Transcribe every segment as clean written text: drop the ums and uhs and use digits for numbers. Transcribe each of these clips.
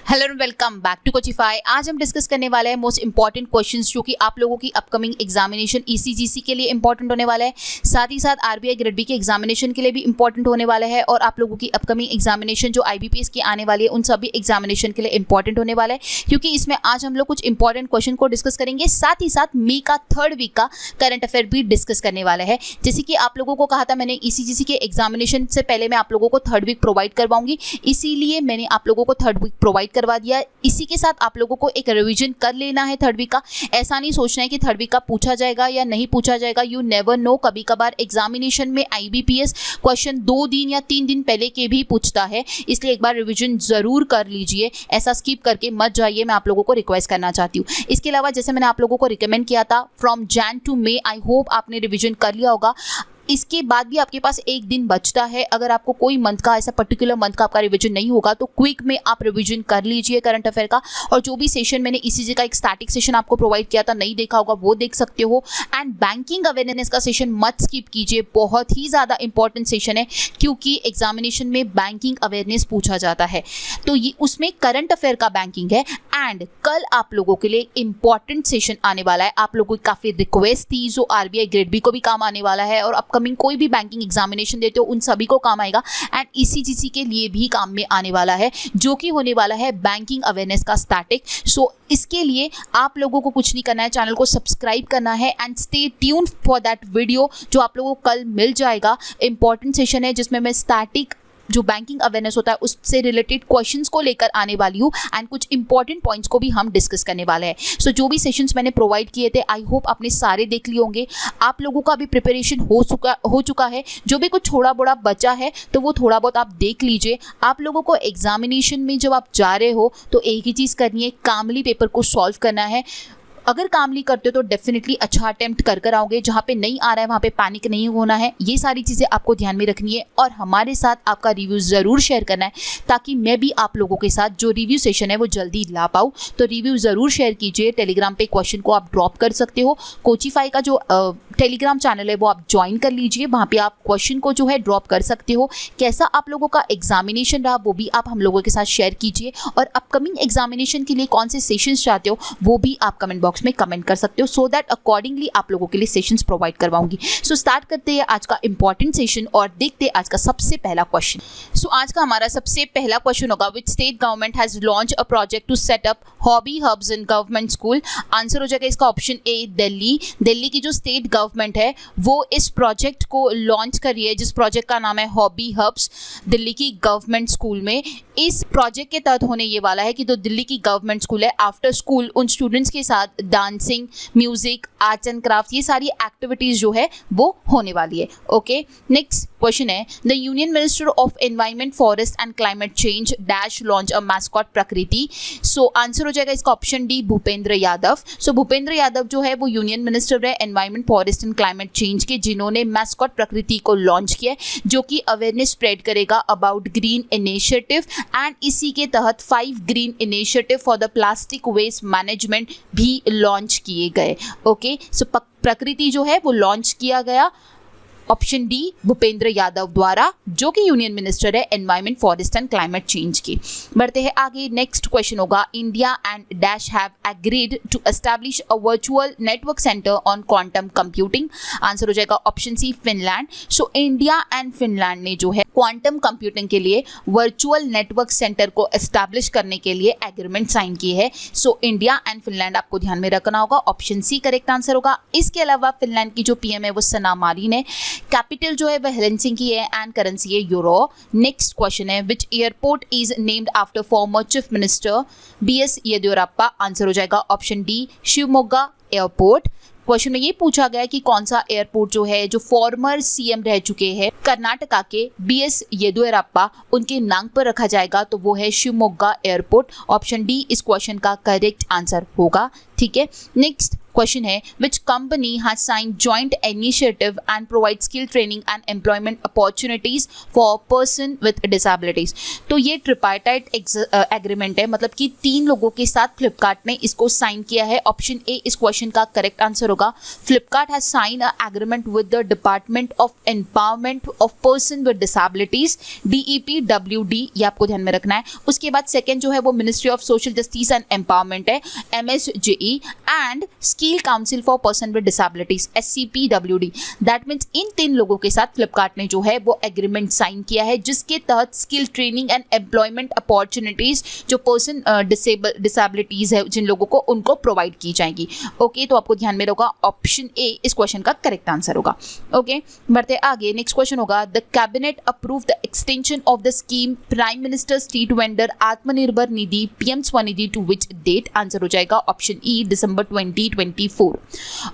Hello and welcome back to Coachify. आज हम discuss करने वाले हैं मोस्ट इंपॉर्टेंट क्वेश्चंस जो कि आप लोगों की अपकमिंग एग्जामिनेशन ईसीजीसी के लिए इंपॉर्टेंट होने वाला है, साथ ही साथ आरबीआई ग्रेड बी के एग्जामिनेशन के लिए भी इंपॉर्टेंट होने वाला है और आप लोगों की अपकमिंग एग्जामिनेशन जो आईबीपीएस की आने वाली है उन सभी एग्जामिनेशन के लिए इंपॉर्टेंट होने वाला है, क्योंकि इसमें आज हम लोग कुछ इंपॉर्टेंट क्वेश्चन को डिस्कस करेंगे। साथ ही साथ मई का थर्ड वीक का करंट अफेयर भी डिस्कस करने वाला है। जैसे कि आप लोगों को कहा था मैंने ईसीजीसी के एग्जामिनेशन से पहले मैं आप लोगों को थर्ड वीक प्रोवाइड करवाऊंगी, इसीलिए मैंने आप लोगों को थर्ड वीक प्रोवाइड करवा दिया। इसी के साथ आप लोगों को एक रिवीजन कर लेना है थर्ड वीक का। ऐसा नहीं सोचना है कि थर्ड वीक का पूछा जाएगा या नहीं पूछा जाएगा, यू नेवर नो। कभी कभार एग्जामिनेशन में आईबीपीएस क्वेश्चन 2 दिन या 3 दिन पहले के भी पूछता है, इसलिए एक बार रिवीजन जरूर कर लीजिए, ऐसा स्किप करके मत जाइए, मैं आप लोगों को रिक्वेस्ट करना चाहती हूँ। इसके अलावा जैसे मैंने आप लोगों को रिकमेंड किया था from Jan to May, I hope आपने रिविजन कर लिया होगा। इसके बाद भी आपके पास एक दिन बचता है। अगर आपको कोई मंथ का ऐसा पर्टिकुलर मंथ का आपका रिवीजन नहीं होगा तो क्विक में आप रिवीजन कर लीजिए करंट अफेयर का। और जो भी सेशन मैंने ईसीजी का एक स्टैटिक सेशन आपको प्रोवाइड किया था, नहीं देखा होगा वो देख सकते हो। एंड बैंकिंग अवेयरनेस का सेशन मत स्किप कीजिए, बहुत ही ज़्यादा इंपॉर्टेंट सेशन है, क्योंकि एग्जामिनेशन में बैंकिंग अवेयरनेस पूछा जाता है, तो ये उसमें करंट अफेयर का बैंकिंग है। एंड कल आप लोगों के लिए इंपॉर्टेंट सेशन आने वाला है, आप लोगों की काफ़ी रिक्वेस्ट थी, जो आरबीआई ग्रेड बी को भी काम आने वाला है और अपकमिंग कोई भी बैंकिंग एग्जामिनेशन देते हो उन सभी को काम आएगा। एंड ईसीजीसी के लिए भी काम में आने वाला है, जो कि होने वाला है बैंकिंग अवेयरनेस का स्टैटिक। सो इसके लिए आप लोगों को कुछ नहीं करना है, चैनल को सब्सक्राइब करना है and stay tune for that video जो आप लोगों को कल मिल जाएगा। इंपॉर्टेंट सेशन है जिसमें मैं स्टैटिक जो बैंकिंग अवेयरनेस होता है उससे रिलेटेड क्वेश्चंस को लेकर आने वाली हूँ एंड कुछ इंपॉर्टेंट पॉइंट्स को भी हम डिस्कस करने वाले हैं। सो जो भी सेशंस मैंने प्रोवाइड किए थे, आई होप आपने सारे देख लिए होंगे। आप लोगों का भी प्रिपरेशन हो चुका है, जो भी कुछ थोड़ा बड़ा बचा है तो वो थोड़ा बहुत आप देख लीजिए। आप लोगों को एग्जामिनेशन में जब आप जा रहे हो तो एक ही चीज़ करनी है, कामली पेपर को सॉल्व करना है। अगर कामली करते हो तो डेफिनेटली अच्छा अटेम्प्ट कर आओगे। जहाँ पे नहीं आ रहा है वहाँ पे पैनिक नहीं होना है, ये सारी चीज़ें आपको ध्यान में रखनी है और हमारे साथ आपका रिव्यू ज़रूर शेयर करना है, ताकि मैं भी आप लोगों के साथ जो रिव्यू सेशन है वो जल्दी ला पाऊँ। तो रिव्यू ज़रूर शेयर कीजिए। टेलीग्राम पे क्वेश्चन को आप ड्रॉप कर सकते हो। कोचिफाई का जो टेलीग्राम चैनल है वो आप ज्वाइन कर लीजिए, वहाँ पे आप क्वेश्चन को जो है ड्रॉप कर सकते हो। कैसा आप लोगों का एग्जामिनेशन रहा वो भी आप हम लोगों के साथ शेयर कीजिए, और अपकमिंग एग्जामिनेशन के लिए कौन से सेशंस चाहते हो वो भी आप कमेंट बॉक्स में कमेंट कर सकते हो, सो दैट अकॉर्डिंगली आप लोगों के लिए सेशंस प्रोवाइड करवाऊंगी। सो स्टार्ट करते हैं आज का इंपॉर्टेंट सेशन और देखते हैं आज का सबसे पहला क्वेश्चन। सो आज का हमारा सबसे पहला क्वेश्चन होगा, which state government has launch a project to set up hobby hubs in government school. Answer हो जाएगा इसका ऑप्शन ए, दिल्ली। दिल्ली की जो स्टेट गवर्नमेंट है वो इस प्रोजेक्ट को लॉन्च कर रही है, जिस प्रोजेक्ट का नाम है हॉबी हब्स, दिल्ली की गवर्नमेंट स्कूल में। इस प्रोजेक्ट के तहत होने ये वाला है कि जो दिल्ली की गवर्नमेंट स्कूल है, आफ्टर स्कूल उन स्टूडेंट्स के साथ dancing, music, arts and craft, ये सारी एक्टिविटीज जो है वो होने वाली है। ओके, नेक्स्ट क्वेश्चन है, the union minister of environment, forest and climate change dash launch a mascot प्रकृति। सो आंसर हो जाएगा इसका ऑप्शन डी, भूपेंद्र यादव। सो भूपेंद्र यादव जो है वो यूनियन मिनिस्टर है environment, forest and climate change के, जिन्होंने मैस्कॉट प्रकृति को लॉन्च किया है, जो कि अवेयरनेस स्प्रेड करेगा अबाउट ग्रीन इनिशिएटिव। एंड इसी के तहत 5 green initiative for the plastic waste management भी लॉन्च किए गए। ओके, सो प्रकृति जो है वो लॉन्च किया गया, ऑप्शन डी, भूपेंद्र यादव द्वारा, जो कि यूनियन मिनिस्टर है environment, forest and climate change की। बढ़ते हैं आगे, नेक्स्ट क्वेश्चन होगा, India and dash have agreed to establish a virtual network centre on quantum computing. Answer हो जाएगा option C, Finland. So India and Finland ने जो है क्वांटम कंप्यूटिंग के लिए वर्चुअल नेटवर्क सेंटर को एस्टैब्लिश करने के लिए एग्रीमेंट साइन की है। सो इंडिया एंड फिनलैंड आपको ध्यान में रखना होगा, ऑप्शन सी करेक्ट आंसर होगा। इसके अलावा फिनलैंड की जो पीएम है वो सना मारिन है, कैपिटल जो है वह हेलसिंकी है एंड करेंसी है यूरो। नेक्स्ट क्वेश्चन है, which airport is named after former chief minister BS Yediyurappa. Answer हो जाएगा option D, Shivamogga airport. Question में ये पूछा गया कि कौन सा एयरपोर्ट जो है जो फॉर्मर सीएम रह चुके हैं कर्नाटका के बीएस येदियुरप्पा, उनके नाम पर रखा जाएगा, तो वो है शिवमोगा एयरपोर्ट। ऑप्शन डी इस क्वेश्चन का करेक्ट आंसर होगा। ठीक है, नेक्स्ट क्वेश्चन है which company has sign joint initiative and provide skill training and employment opportunities for person with disabilities. तो ये ट्रिपार्टाइट एग्रीमेंट है, मतलब कि 3 लोगों के साथ फ्लिपकार्ट ने इसको साइन किया है। ऑप्शन ए इस क्वेश्चन का करेक्ट आंसर होगा। Flipkart has sign a agreement with the department of empowerment of person with disabilities, DEPWD, ये आपको ध्यान में रखना है। उसके बाद सेकंड जो है वो ministry of social justice and empowerment है, MSJE, and skill council for person with disabilities, SCPWD। That means in 3 लोगों के साथ फ्लिपकार्ट ने जो है वो एग्रीमेंट साइन किया है, जिसके तहत skill training and employment opportunities जो पर्सन डिसेबिलिटीज है जिन लोगों को, उनको प्रोवाइड की जाएगी। ओके, तो आपको ध्यान में होगा ऑप्शन ए इस क्वेश्चन का करेक्ट आंसर होगा। ओके, बढ़ते आगे। नेक्स्ट क्वेश्चन होगा the cabinet approve the extension of the scheme prime minister street vendor Atmanirbhar Nidhi PM Svanidhi to which date? Answer हो जाएगा ऑप्शन ई दिसंबर 2024।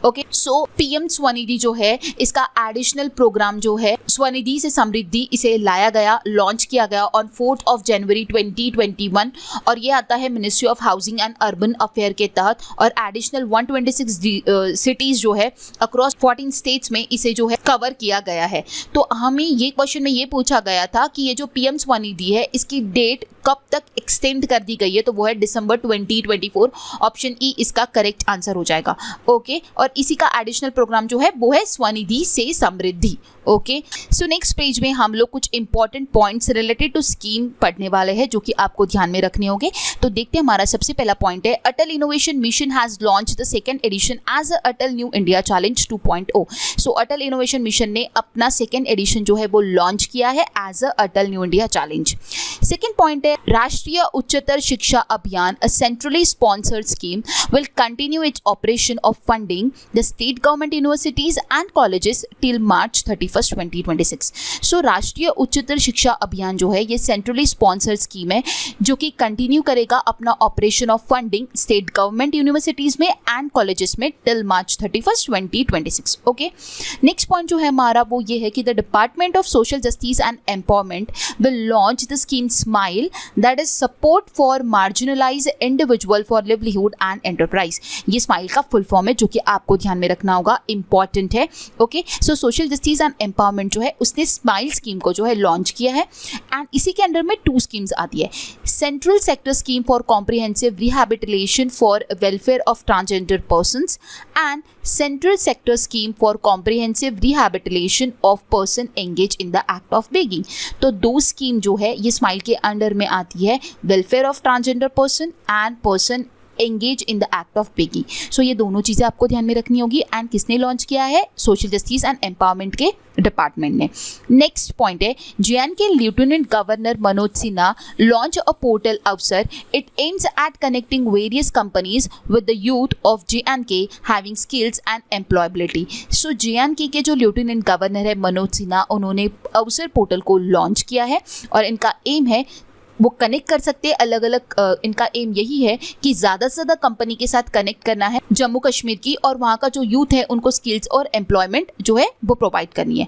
ओके, सो PM स्वनिधि जो है इसका एडिशनल प्रोग्राम जो है स्वनिधि से समृद्धि, इसे लाया गया, लॉन्च किया गया ऑन 4 जनवरी 2021 और ये आता है ministry of housing and urban affair के तहत और एडिशनल 126 सिटीज जो है अक्रॉस 14 स्टेट्स में इसे जो है कवर किया गया है। तो हमें ये क्वेश्चन में ये पूछा गया था कि ये जो PM स्वनिधि है इसकी डेट कब तक एक्सटेंड कर दी गई है, तो वो है दिसंबर 2024। ऑप्शन ई इसका करेक्ट आंसर हो जाएगा। ओके, और इसी का एडिशनल प्रोग्राम जो है वो है स्वनिधि से Samriddhi. Okay, so next page में हम लोग कुछ important points related to scheme पढ़ने वाले हैं जो कि आपको ध्यान में रखने होंगे। तो देखते हैं, हमारा सबसे पहला पॉइंट है Atal innovation mission has launch the second edition as a Atal new India challenge 2.0। So Atal innovation mission ने अपना सेकंड एडिशन जो है वो लॉन्च किया है as a Atal new India challenge. Second point है राष्ट्रीय उच्चतर शिक्षा अभियान, a centrally sponsored scheme, will continue its operation of funding the state government universities and colleges till March 31st, 2026. So राष्ट्रीय उच्चतर शिक्षा अभियान जो है ये सेंट्रली स्पॉन्सर्ड स्कीम है जो कि कंटिन्यू करेगा अपना operation of funding state government universities में एंड कॉलेजेस में till March 31st, 2026. Okay, next point जो है हमारा वो ये है कि the department of social justice and empowerment will launch the scheme smile, that is support for marginalised individual for livelihood and enterprise. ये स्माइल का फुल फॉर्म है जो कि आपको ध्यान में रखना होगा, इंपॉर्टेंट है। Okay, so social justice and empowerment जो है उसने स्माइल स्कीम को जो है लॉन्च किया है एंड इसी के अंडर में 2 स्कीम्स आती है, central sector scheme for comprehensive rehabilitation for welfare of transgender persons and central sector scheme for comprehensive rehabilitation of person engage in the act of begging. तो 2 स्कीम जो है ये स्माइल के अंडर में आती है, welfare of transgender person and person engage in the act of begging. So ये दोनों चीज़ें आपको ध्यान में रखनी होगी एंड किसने लॉन्च किया है? सोशल जस्टिस एंड एम्पावरमेंट के डिपार्टमेंट ने। नेक्स्ट पॉइंट है JNK lieutenant governor Manoj Sinha launch a portal Avsar, it aims at connecting various companies with the youth of JNK having skills and employability. So JNK के जो lieutenant governor है मनोज सिन्हा, उन्होंने अवसर portal को launch किया है और इनका एम है वो कनेक्ट कर सकते हैं अलग अलग, इनका एम यही है कि ज़्यादा से ज़्यादा कंपनी के साथ कनेक्ट करना है जम्मू कश्मीर की और वहाँ का जो यूथ है उनको स्किल्स और एम्प्लॉयमेंट जो है वो प्रोवाइड करनी है।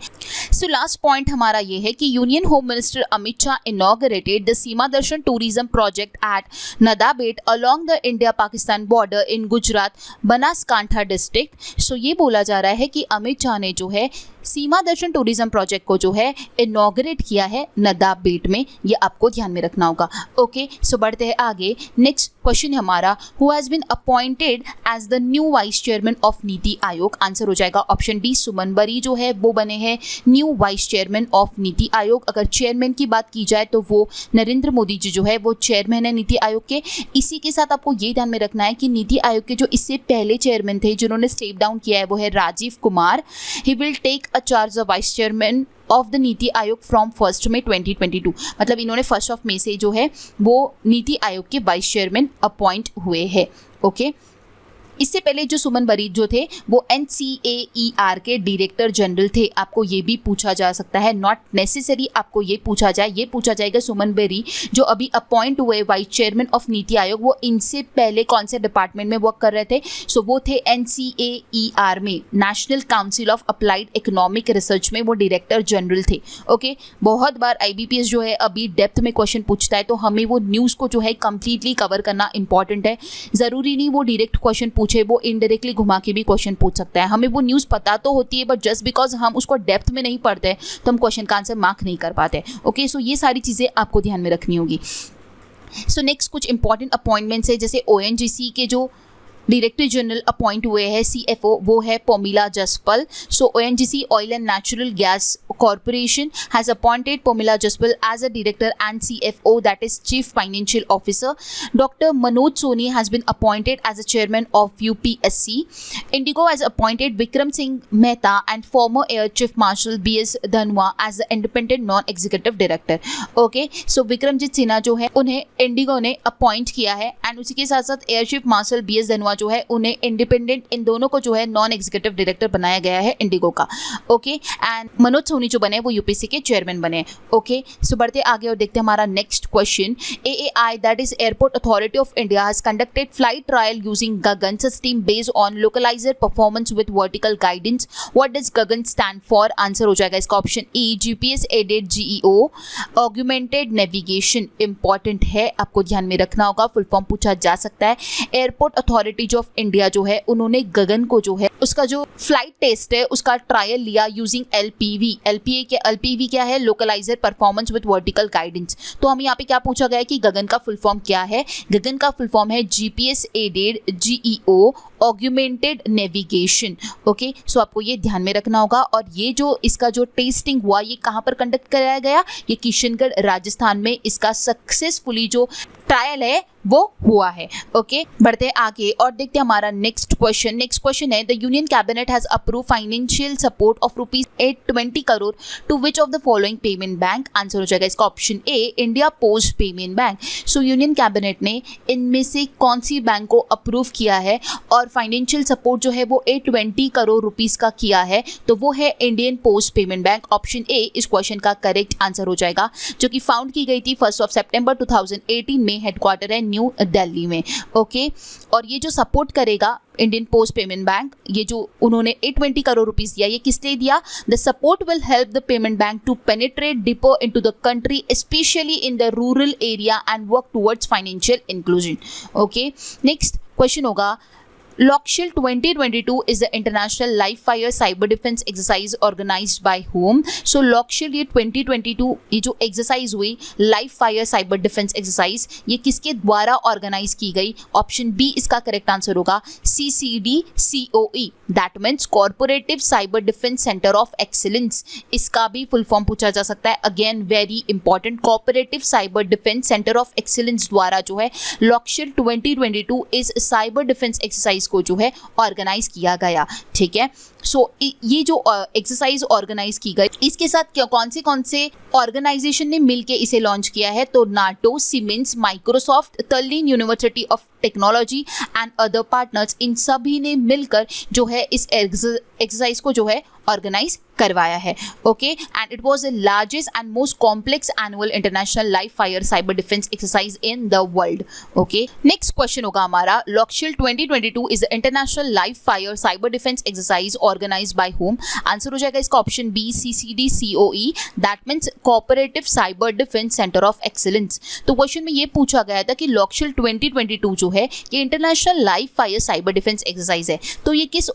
सो लास्ट पॉइंट हमारा ये है कि union home minister Amit Shah inaugurated the Seema Darshan tourism project at Nadabet along the India Pakistan border in Gujarat Banaskantha district. So ये बोला जा रहा है कि अमित शाह ने जो है सीमा दर्शन टूरिज्म प्रोजेक्ट को जो है इनॉग्रेट किया है नदाबेट में, ये आपको ध्यान में रखना होगा। ओके, सो बढ़ते हैं आगे। नेक्स्ट क्वेश्चन हमारा, who has been appointed as the new vice chairman of NITI Aayog? Answer हो जाएगा ऑप्शन डी, सुमन बरी जो है वो बने हैं new vice chairman of NITI आयोग। अगर चेयरमैन की बात की जाए तो वो नरेंद्र मोदी जी जो है वो चेयरमैन है नीति आयोग के। इसी के साथ आपको ये ध्यान में रखना है कि नीति आयोग के जो इससे पहले चेयरमैन थे जिन्होंने स्टेप डाउन किया है वो है Rajiv Kumar. He will take a charge of vice chairman of the NITI Aayog from 1 मई 2022। मतलब इन्होंने 1 मई से जो है वो नीति आयोग के वाइस चेयरमैन अपॉइंट हुए हैं। ओके, इससे पहले जो सुमन बरी जो थे वो NCAER के डायरेक्टर जनरल थे। आपको ये भी पूछा जा सकता है, नॉट नेसेसरी आपको ये पूछा जाए, ये पूछा जाएगा सुमन बरी जो अभी अपॉइंट हुए वाइस चेयरमैन ऑफ नीति आयोग, वो इनसे पहले कौन से डिपार्टमेंट में वर्क कर रहे थे? सो वो थे NCAER में, national council of applied economic research में वो डायरेक्टर जनरल थे। ओके, बहुत बार IBPS जो है अभी डेप्थ में क्वेश्चन पूछता है तो हमें वो न्यूज़ को जो है कंप्लीटली कवर करना इंपॉर्टेंट है। ज़रूरी नहीं वो डायरेक्ट क्वेश्चन पूछे वो इनडायरेक्टली घुमा के भी क्वेश्चन पूछ सकता है। हमें वो न्यूज़ पता तो होती है बट जस्ट बिकॉज हम उसको डेप्थ में नहीं पढ़ते तो हम क्वेश्चन का आंसर मार्क नहीं कर पाते। ओके, सो ये सारी चीज़ें आपको ध्यान में रखनी होगी। सो नेक्स्ट कुछ इंपॉर्टेंट अपॉइंटमेंट्स है, जैसे ONGC के जो डायरेक्टर जनरल अपॉइंट हुए हैं CFO वो है Pomila Jaspal. So ONGC Oil and Natural Gas Corporation has appointed Pomila Jaspal as a director and CFO, that is chief financial officer. Doctor Manoj Soni has been appointed as a chairman of UPSC। IndiGo has appointed Vikram Singh Mehta and former air chief marshal BS Dhanoa as the independent non executive director. Okay, so Vikramjit Sinha जो है उन्हें Indigo ने appoint किया है and उसी के साथ साथ एयर चीफ मार्शल BS धनवा जो है उन्हें इंडिपेंडेंट, इन दोनों को जो है नॉन एग्जीक्यूटिव डायरेक्टर बनाया गया है इंडिगो का। ओके, एंड मनोज सोनी जो बने वो UPSC के चेयरमैन बने। ओके, सो बढ़ते आगे और देखते हैं हमारा next question. AAI that is Airport Authority of India has conducted flight trial using GAGAN system based on localiser performance with vertical guidance. What does GAGAN stand for? Answer हो जाएगा इसका option E, GPS aided GEO augmented navigation. Important है, आपको ध्यान में रखना होगा, full form पूछा जा सकता है। एयरपोर्ट अथॉरिटी ऑफ इंडिया जो है उन्होंने गगन को जो है उसका जो फ्लाइट टेस्ट है उसका ट्रायल लिया यूजिंग LPV क्या है? लोकलाइजर परफॉर्मेंस विद वर्टिकल गाइडेंस। तो हमें यहाँ पे क्या पूछा गया है कि गगन का फुल फॉर्म क्या है? गगन का फुल फॉर्म है GPS aided GEO augmented navigation. Okay, so आपको ये ध्यान में रखना होगा। और ये जो इसका जो टेस्टिंग हुआ ये कहाँ पर कंडक्ट कराया गया? ये किशनगढ़ राजस्थान में इसका सक्सेसफुली जो ट्रायल है वो हुआ है। ओके, बढ़ते आगे और देखते हैं हमारा नेक्स्ट क्वेश्चन है the union cabinet has approve financial support of ₹820 crore to which of the following payment bank? Answer हो जाएगा इसका option A, India post payment bank. So union cabinet ने इनमें से कौन सी बैंक को अप्रूव किया है और फाइनेंशियल सपोर्ट जो है वो 820 करोड़ रुपीस का किया है? तो वो है Indian post payment bank. Option A इस क्वेश्चन का करेक्ट आंसर हो जाएगा, जो कि फाउंड की गई थी 1 सितंबर 2018 में, हेडक्वार्टर है न्यू दिल्ली में। ओके, और ये जो सपोर्ट करेगा इंडियन पोस्ट पेमेंट बैंक, ये जो उन्होंने 820 करोड़ रुपीस दिया, ये किस लिए दिया? The support will help the payment bank to penetrate deeper into the country specially in the rural area and work towards financial inclusion. Okay, next question होगा LOKSHIELD 2022 is the international live fire cyber defense exercise organized by whom? So LOKSHIELD ये 2022 ये जो exercise हुई live fire cyber defence exercise, ये किसके द्वारा organise की गई? ऑप्शन बी इसका करेक्ट आंसर होगा, CCDCOE, that means corporative cyber defence centre of excellence. इसका भी फुल फॉर्म पूछा जा सकता है, again very important. Corporative cyber defence centre of excellence द्वारा जो है LOKSHIELD 2022 इस साइबर डिफेंस एक्सरसाइज को जो है ऑर्गेनाइज किया गया। ठीक है, सो ये जो एक्सरसाइज ऑर्गेनाइज की गई, इसके साथ कौन से ऑर्गेनाइजेशन ने मिलके इसे लॉन्च किया है? तो NATO, Siemens, Microsoft, Tallinn University of Technology and other partners, इन सभी ने मिलकर जो है इस एक्सरसाइज को जो है ऑर्गेनाइज करवाया है। Okay, and it was the largest and most complex annual international live fire cyber defence exercise in the world. Okay, next question होगा हमारा LOKSHIELD 2022 is the international live fire cyber defence exercise organised by whom? Answer हो जाएगा इसका option B, CCDCOE, that means cooperative cyber defence centre of excellence. तो question में ये पूछा गया था कि LOKSHIELD 2022 जो है ये international live fire cyber defence exercise है, तो ये किस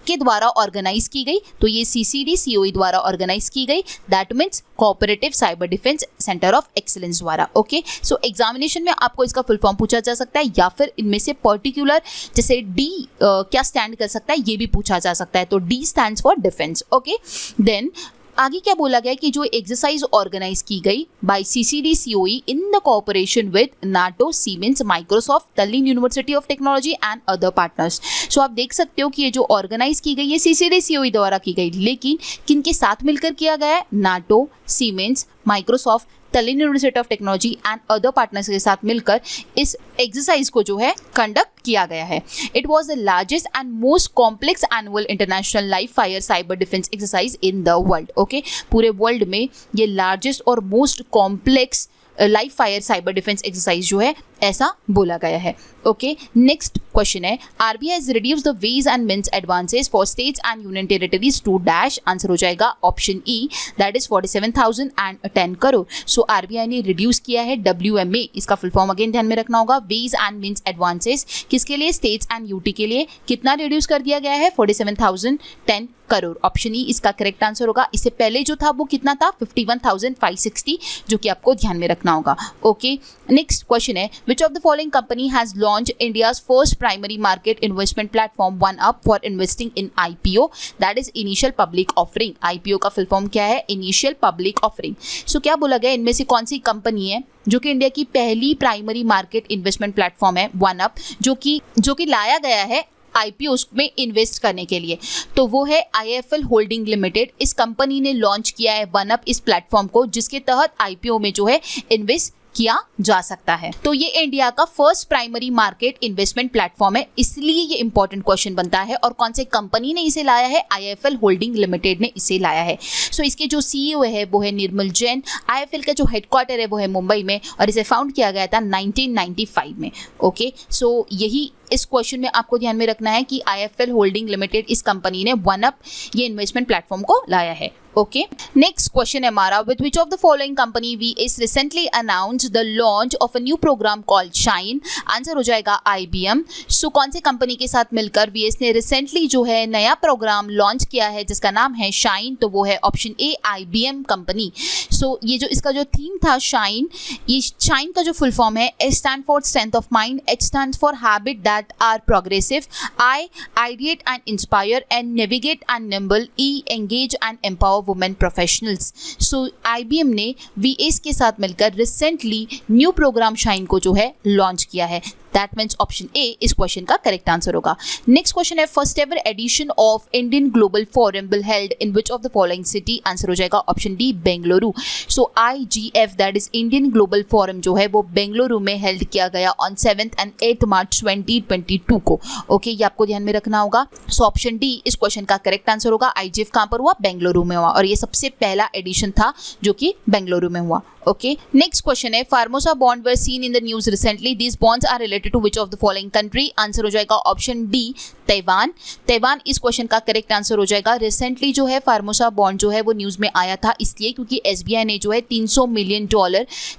के द्वारा ऑर्गेनाइज की गई? तो ये CCDCOE द्वारा ऑर्गेनाइज की गई, that means cooperative cyber defence centre of excellence द्वारा। ओके, सो एग्जामिनेशन में आपको इसका फुल फॉर्म पूछा जा सकता है या फिर इनमें से पर्टिकुलर जैसे D क्या स्टैंड कर सकता है ये भी पूछा जा सकता है। तो D stands for defence. Okay, then आगे क्या बोला गया कि जो एक्सरसाइज ऑर्गेनाइज की गई by CCDCOE in the cooperation with NATO, Siemens, Microsoft, Tallinn University of Technology and other partners. So आप देख सकते हो कि ये जो ऑर्गेनाइज की गई है CCDCOE द्वारा की गई, लेकिन किनके साथ मिलकर किया गया है? NATO, Siemens, Microsoft, Tallinn University of Technology and other partners के साथ मिलकर इस एक्सरसाइज को जो है कंडक्ट किया गया है। It was the largest and most complex annual international live fire cyber defence exercise in the world. Okay, पूरे वर्ल्ड में ये लार्जेस्ट और most complex live fire cyber defence exercise जो है ऐसा बोला गया है। ओके, नेक्स्ट क्वेश्चन है RBI has reduced the ways and means advances for states and union territories to dash, answer हो जाएगा option E, that is 47,010 crore. So RBI ने रिड्यूस किया है WMA, इसका फुल फॉर्म अगेन ध्यान में रखना होगा, वेज एंड मीन्स एडवांसेस, किसके लिए, स्टेट्स एंड यूटी के लिए। कितना रिड्यूस कर दिया गया है, 47,010 करोड़। ऑप्शन ई इसका करेक्ट आंसर होगा। इससे पहले जो था वो कितना था, 51,560, जो कि आपको ध्यान में रखना होगा। ओके, नेक्स्ट क्वेश्चन है विच of the following company has launch India's first primary market investment platform one up for investing in IPO, that is initial public offering. IPO का फुल फॉर्म क्या है, इनिशियल पब्लिक ऑफरिंग। सो क्या बोला गया, इनमें से कौन सी कंपनी है जो कि इंडिया की पहली प्राइमरी मार्केट इन्वेस्टमेंट प्लेटफॉर्म है वन अप, जो कि लाया गया है IPO में इन्वेस्ट करने के लिए, तो वो है IIFL होल्डिंग लिमिटेड। इस कंपनी ने लॉन्च किया है वन अप इस प्लेटफॉर्म को, जिसके तहत IPO में जो है इन्वेस्ट किया जा सकता है। तो ये इंडिया का first primary market investment platform है, इसलिए ये इंपॉर्टेंट क्वेश्चन बनता है। और कौन से कंपनी ने इसे लाया है, IIFL होल्डिंग लिमिटेड ने इसे लाया है। सो इसके जो CEO है वो है निर्मल जैन। IIFL का जो हेडक्वार्टर है वो है मुंबई में और इसे फाउंड किया गया था 1995 में। ओके, सो यही इस क्वेश्चन में आपको ध्यान में रखना है कि IIFL होल्डिंग लिमिटेड इस कंपनी ने वन अप ये इन्वेस्टमेंट प्लेटफॉर्म को लाया है। ओके, नेक्स्ट क्वेश्चन है हमारा, with which of the following company VS recently announced the launch of a new programme called shine, answer हो जाएगा IBM। सो कौन से कंपनी के साथ मिलकर VS ने रिसेंटली जो है नया प्रोग्राम लॉन्च किया है जिसका नाम है शाइन, तो वो है ऑप्शन ए IBM कंपनी। सो ये जो इसका जो थीम था शाइन, ये शाइन का जो फुल फॉर्म है, S stand for strength of mind, H stand for habit that are progressive, I ideate and inspire, and navigate and nimble, E engage and empower women professionals. So IBM ने VS के साथ मिलकर recently new program shine को जो है launch किया है। That means option A इस क्वेश्चन का करेक्ट आंसर होगा। नेक्स्ट क्वेश्चन है first ever edition of Indian global forum will held in which of the following city, answer हो जाएगा option D Bengaluru. So IGF that is Indian global forum जो है वो बेंगलुरु में हेल्ड किया गया ऑन 7th and 8th मार्च 2022 को। ओके, ये आपको ध्यान में रखना होगा। सो ऑप्शन डी इस क्वेश्चन का करेक्ट आंसर होगा। IGF कहाँ पर हुआ, बेंगलुरु में हुआ, और ये सबसे पहला एडिशन था जो कि बेंगलुरु में हुआ। ओके, नेक्स्ट क्वेश्चन है Formosa bond were seen in the news recently, these bonds are related to which of the following country, answer हो जाएगा ऑप्शन डी ताइवान। ताइवान इस क्वेश्चन का करेक्ट आंसर हो जाएगा। रिसेंटली जो है फार्मोसा बॉन्ड जो है वो न्यूज में आया था, इसलिए क्योंकि SBI ने जो है $300 मिलियन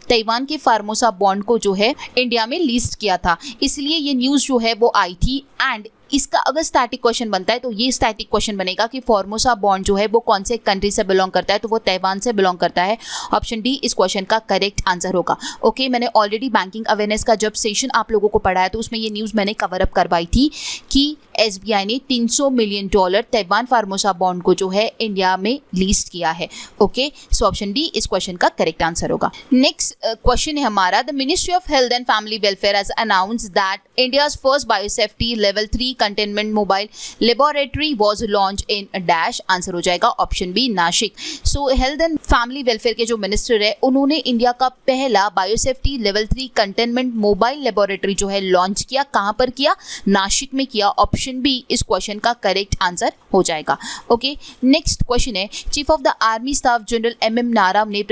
ताइवान के फार्मोसा बॉन्ड को जो है इंडिया में लिस्ट किया था, इसलिए ये न्यूज जो है वो आई थी। एंड इसका अगर स्टैटिक क्वेश्चन बनता है तो ये स्टैटिक क्वेश्चन बनेगा कि फार्मोसा बॉन्ड जो है वो कौन से कंट्री से बिलोंग करता है, तो वो ताइवान से बिलोंग करता है। ऑप्शन डी इस क्वेश्चन का करेक्ट आंसर होगा। ओके, मैंने ऑलरेडी बैंकिंग अवेयरनेस का जब सेशन आप लोगों को पढ़ाया तो उसमें ये न्यूज़ मैंने कवर अप करवाई थी कि SBI ने $300 मिलियन ताइवान फार्मोसा बॉन्ड को जो है इंडिया में लिस्ट किया है। ओके, सो ऑप्शन डी इस क्वेश्चन का करेक्ट आंसर होगा। नेक्स्ट क्वेश्चन है हमारा, the ministry of health and family welfare has announced that India's first biosafety level 3 containment mobile laboratory was launch in dash, answer हो जाएगा option B Nashik. So health and family welfare के जो minister है उन्होंने India का पहला biosafety level 3 containment mobile laboratory जो है लॉन्च किया। कहां पर किया, नासिक में किया। ऑप्शन बी इस क्वेश्चन का करेक्ट आंसर हो जाएगा। ओके, नेक्स्ट क्वेश्चन है chief of the army staff general MM नाराव ने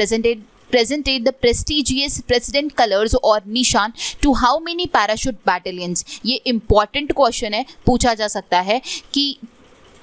presented the prestigious president colors और निशान to how many parachute battalions। ये important question है, पूछा जा सकता है कि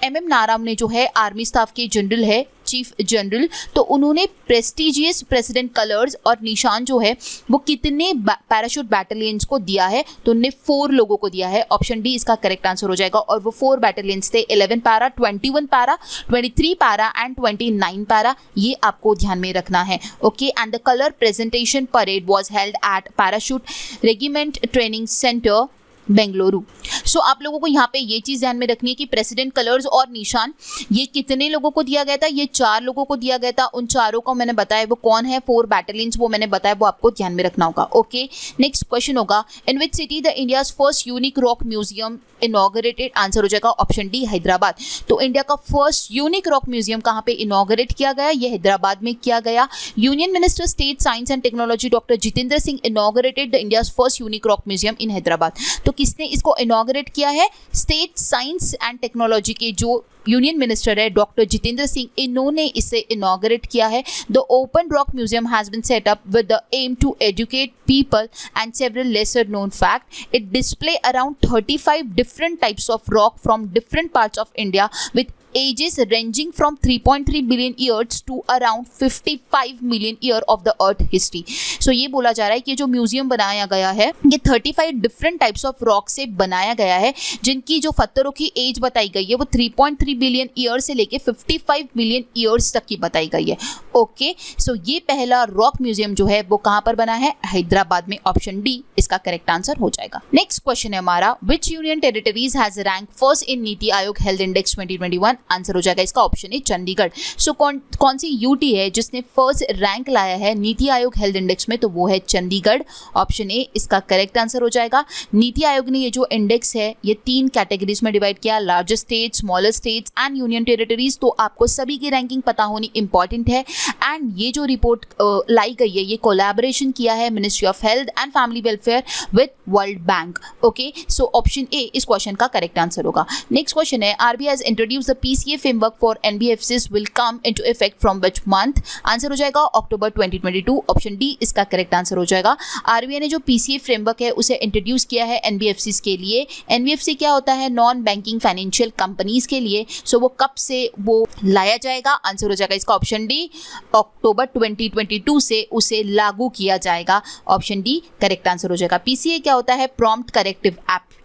MM नाराव ने जो है आर्मी स्टाफ के जनरल है, चीफ जनरल, तो उन्होंने प्रेस्टिजियस प्रेसिडेंट कलर्स और निशान जो है वो कितने पैराशूट बैटलियंस को दिया है, तो उन्होंने 4 लोगों को दिया है। ऑप्शन डी इसका करेक्ट आंसर हो जाएगा। और वो 4 बैटलियंस थे 11 para, 21 para, 23 para and 29 para. ये आपको ध्यान में रखना है। Okay, and the colour presentation parade was held at Parachute Regiment Training Centre Bengaluru. So आप लोगों को यहाँ पे ये चीज़ ध्यान में रखनी है कि प्रेसिडेंट कलर्स और निशान ये कितने लोगों को दिया गया था, ये 4 लोगों को दिया गया था। उन चारों को मैंने बताया वो कौन है, 4 बैटलियंस वो मैंने बताया, वो आपको ध्यान में रखना होगा। ओके, नेक्स्ट क्वेश्चन होगा in which city the India's first unique rock museum inaugurated, answer हो जाएगा ऑप्शन डी हैदराबाद। तो इंडिया का फर्स्ट यूनिक रॉक म्यूजियम कहाँ पे इनॉग्रेट किया गया, ये हैदराबाद में किया गया। Union minister state science and technology doctor Jitendra Singh inaugurated the India's first unique rock museum in Hyderabad. तो किसने इसको इनॉग्रेट किया है? स्टेट साइंस एंड टेक्नोलॉजी के जो यूनियन मिनिस्टर है डॉक्टर जितेंद्र सिंह, इन्होंने इसे इनॉग्रेट किया है। The open rock museum has been set up with the aim to educate people and several lesser known fact. It display around 35 different types of rock from different parts of India with ages ranging from 3.3 billion years to around 55 million year of the earth history. So ये बोला जा रहा है कि जो museum बनाया गया है ये 35 डिफरेंट टाइप्स ऑफ रॉक से बनाया गया है, जिनकी जो पत्थरों की एज बताई गई है वो 3.3 बिलियन ईयर से लेके 55 मिलियन ईयर्स तक की बताई गई है। ओके, सो ये पहला रॉक म्यूजियम जो है वो कहाँ पर बना है? हैदराबाद में। ऑप्शन डी इसका करेक्ट आंसर हो जाएगा। नेक्स्ट क्वेश्चन है हमारा, विच union territories has rank first in NITI Aayog health index 2021? Answer हो जाएगा इसका ऑप्शन ए चंडीगढ़। सो कौन सी यूटी है जिसने फर्स्ट रैंक लाया है नीति आयोग हेल्थ इंडेक्स में? तो वो है चंडीगढ़। ऑप्शन ए इसका करेक्ट आंसर हो जाएगा। नीति आयोग ने ये जो इंडेक्स है ये 3 कैटेगरीज में डिवाइड किया, largest states, smaller states and union territories. तो आपको सभी की रैंकिंग पता होनी इंपॉर्टेंट है। एंड ये जो रिपोर्ट लाई गई है ये कोलैबोरेशन किया है ministry of health and family welfare with world bank. Okay, so option A इस क्वेश्चन का करेक्ट आंसर होगा। नेक्स्ट क्वेश्चन है, RBI has introduce the PCA framework for NBFCs will come into effect from which month? Answer हो जाएगा अक्टूबर 2022। Option D इसका correct answer हो जाएगा। RBI ने जो पीसीए फ्रेमवर्क है उसे इंट्रोड्यूस किया है एनबीएफसीज के लिए। एनबीएफसी क्या होता है? नॉन बैंकिंग फाइनेंशियल कंपनीज के लिए। सो वो कब से वो लाया जाएगा? आंसर हो जाएगा इसका ऑप्शन डी, अक्टूबर 2022 से उसे लागू किया जाएगा। ऑप्शन डी करेक्ट आंसर हो जाएगा। पीसीए क्या होता है? Prompt corrective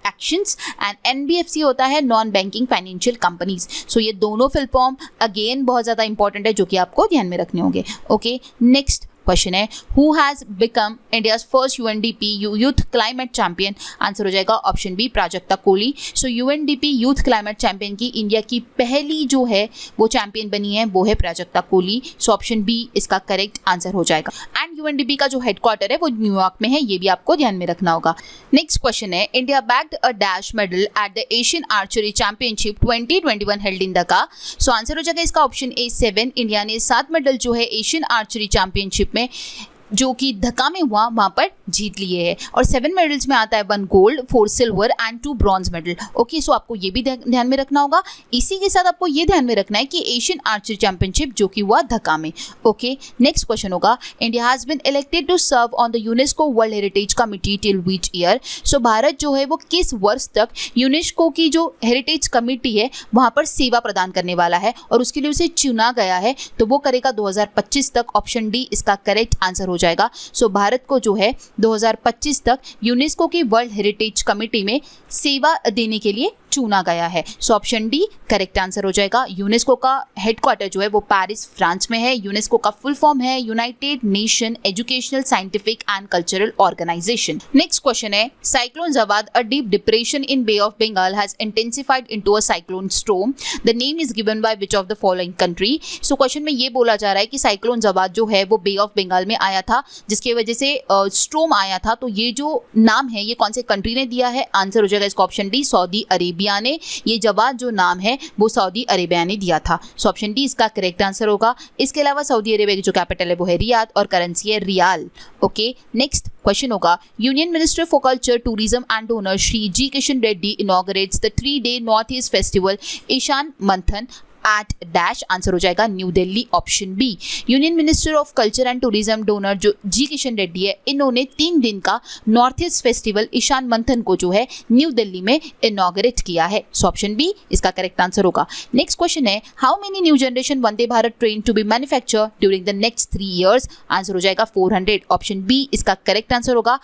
actions and NBFC होता है नॉन बैंकिंग फाइनेंशियल कंपनीज। सो ये दोनों फुल फॉर्म अगेन बहुत ज़्यादा इंपॉर्टेंट है जो कि आपको ध्यान में रखने होंगे। ओके, नेक्स्ट क्वेश्चन है, who has become India's first UNDP youth climate champion? Answer हो जाएगा ऑप्शन बी प्राजक्ता कोली। सो यूएनडीपी यूथ क्लाइमेट चैंपियन की इंडिया की पहली जो है वो चैंपियन बनी है वो है Prajakta Koli. So option B इसका करेक्ट आंसर हो जाएगा। एंड यूएनडीपी का जो हेडक्वार्टर है वो न्यूयॉर्क में है, ये भी आपको ध्यान में रखना होगा। नेक्स्ट क्वेश्चन है, India bagged a dash medal at the Asian archery championship 2021 held in Dhaka. So answer हो जाएगा इसका ऑप्शन ए 7। इंडिया ने 7 मेडल जो है एशियन आर्चरी चैंपियनशिप में जो कि ढाका में हुआ वहां पर जीत लिए हैं। और 7 मेडल्स में आता है 1 gold, 4 silver and 2 bronze medal. Okay, so आपको ये भी ध्यान में रखना होगा। इसी के साथ आपको ये ध्यान में रखना है कि एशियन आर्चरी चैंपियनशिप जो कि हुआ ढाका में। ओके, नेक्स्ट क्वेश्चन होगा, India has been elected to serve on the UNESCO World Heritage Committee till which year? So Bharat जो है वो किस वर्ष तक यूनेस्को की जो हेरिटेज कमिटी है वहां पर सेवा प्रदान करने वाला है और उसके लिए उसे चुना गया है? तो वो करेगा 2025 तक। ऑप्शन डी इसका करेक्ट आंसर हो जाएगा। सो भारत को जो है 2025 तक यूनेस्को की वर्ल्ड हेरिटेज कमेटी में सेवा देने के लिए चुना गया है। So option D correct answer हो जाएगा। यूनेस्को का हेडक्वार्टर जो है वो पेरिस फ्रांस में है। यूनेस्को का फुल फॉर्म है United Nation Educational Scientific and Cultural Organisation. Next question है, cyclone Jawad a deep depression in Bay of Bengal has intensified into a cyclone storm. The name is given by which of the following country? So question में ये बोला जा रहा है कि cyclone Jawad जो है वो बे ऑफ बंगाल में आया था जिसकी वजह से स्टॉर्म आया था। तो ये जो नाम है ये कौन से कंट्री ने दिया है? आंसर हो जाएगा इसका ऑप्शन डी, सऊदी अरेबिया ने। ये जवाद जो नाम है वो सऊदी अरेबिया ने दिया था। सो ऑप्शन डी इसका करेक्ट आंसर होगा। इसके अलावा सऊदी अरेबिया की जो कैपिटल है वो है रियाद और करेंसी है रियाल। ओके, नेक्स्ट क्वेश्चन होगा, union minister for culture tourism and DoNER Shri G Kishan Reddy inaugurates the 3-day north east festival Ishan Manthan at dash. Answer हो जाएगा new Delhi. Option B, union minister of culture and tourism DoNER जो G Kishan Reddy है इन्होंने 3 दिन का north east festival Ishan मंथन को जो है न्यू दिल्ली में इनॉग्रेट किया है। सो ऑप्शन बी इसका करेक्ट आंसर होगा। नेक्स्ट क्वेश्चन है, how many new generation Vande Bharat train to be manufacture during the next 3 years? Answer हो जाएगा 400। ऑप्शन बी इसका करेक्ट आंसर होगा।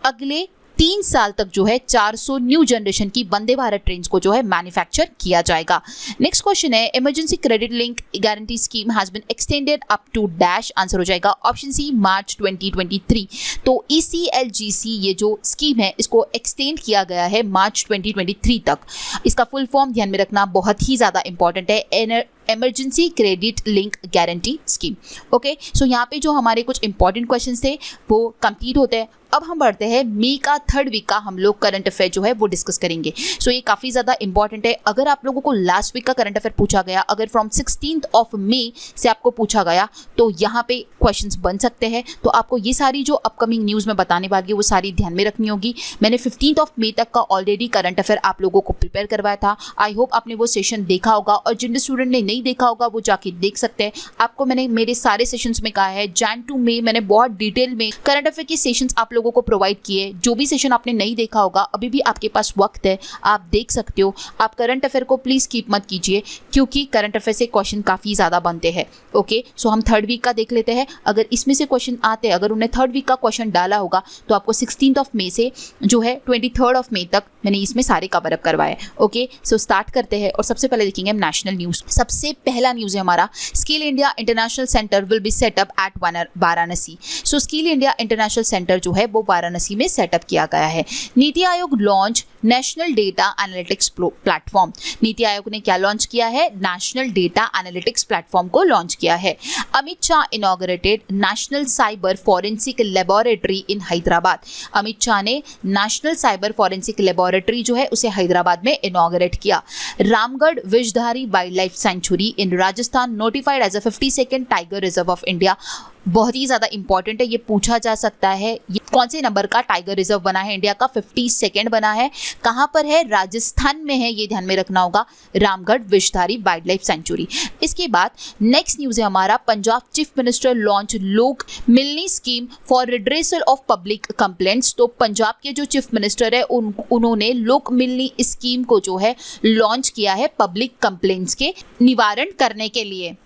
अगले 3 साल तक जो है 400 न्यू जनरेशन की वंदे भारत ट्रेन को जो है मैन्युफैक्चर किया जाएगा। नेक्स्ट क्वेश्चन है, emergency credit link guarantee scheme has been extended up to dash. Answer हो जाएगा ऑप्शन सी मार्च 2023। तो ECLGC ये जो स्कीम है इसको एक्सटेंड किया गया है मार्च 2023 तक। इसका फुल फॉर्म ध्यान में रखना बहुत ही ज़्यादा इंपॉर्टेंट है, emergency credit link guarantee scheme. Okay, so यहाँ पे जो हमारे कुछ इंपॉर्टेंट क्वेश्चंस थे वो कंप्लीट होते हैं। अब हम बढ़ते हैं मई का थर्ड वीक का हम लोग करंट अफेयर जो है वो डिस्कस करेंगे। सो ये काफ़ी ज़्यादा इंपॉर्टेंट है। अगर आप लोगों को लास्ट वीक का करंट अफेयर पूछा गया, अगर फ्रॉम 16th ऑफ मई से आपको पूछा गया तो यहाँ पे क्वेश्चंस बन सकते हैं। तो आपको ये सारी जो अपकमिंग न्यूज़ में बताने वाली है वो सारी ध्यान में रखनी होगी। मैंने 15th ऑफ मई तक का ऑलरेडी करंट अफेयर आप लोगों को प्रिपेयर करवाया था। आई होप आपने वो सेशन देखा होगा, और जिन स्टूडेंट ने नहीं देखा होगा वो जाके देख सकते हैं। आपको मैंने मेरे सारे सेशंस में कहा है जैन टू मई मैंने बहुत डिटेल में करंट अफेयर के सेशंस आप लोगों को प्रोवाइड किए। जो भी सेशन आपने नहीं देखा होगा, अभी भी आपके पास वक्त है, आप देख सकते हो। आप करंट अफेयर को प्लीज कीप मत कीजिए, क्योंकि करंट अफेयर से क्वेश्चन काफी ज्यादा बनते हैं। ओके, सो हम थर्ड वीक का देख लेते हैं। अगर इसमें से क्वेश्चन आते हैं, अगर उन्हें थर्ड वीक का क्वेश्चन डाला होगा तो आपको 16th ऑफ मई से जो है 23rd ऑफ मई तक मैंने इसमें सारे कवर अप करवाए। ओके, सो स्टार्ट करते हैं और सबसे पहले देखेंगे हम नेशनल न्यूज। सबसे पहला न्यूज है हमारा, skill India international centre will be set up at Varanasi. So skill India international centre जो है वो वाराणसी में सेटअप किया गया है। NITI Aayog launch national data analytics platform. NITI Aayog ने क्या लॉन्च किया है? नेशनल डेटा एनालिटिक्स प्लेटफॉर्म को लॉन्च किया है। Amit Shah inaugurated national cyber forensic laboratory in Hyderabad. Amit Shah ने नेशनल साइबर फॉरेंसिक लेबोरेटरी जो है उसे हैदराबाद में इनॉग्रेट किया। Ramgarh Vishdhari wildlife sanctuary in Rajasthan notified as a 52nd tiger reserve of India. बहुत ही ज़्यादा इंपॉर्टेंट है, ये पूछा जा सकता है ये कौन से नंबर का टाइगर रिजर्व बना है? इंडिया का 52nd बना है। कहाँ पर है? राजस्थान में है, ये ध्यान में रखना होगा, Ramgarh Vishdhari wildlife century. इसके बाद नेक्स्ट न्यूज़ है हमारा, पंजाब चीफ मिनिस्टर लॉन्च लोक मिलनी scheme for redressal of public complaints. तो पंजाब के जो चीफ मिनिस्टर है उन्होंने लोक मिलनी स्कीम को जो है लॉन्च किया है पब्लिक कंप्लेंट्स के निवारण करने के लिए।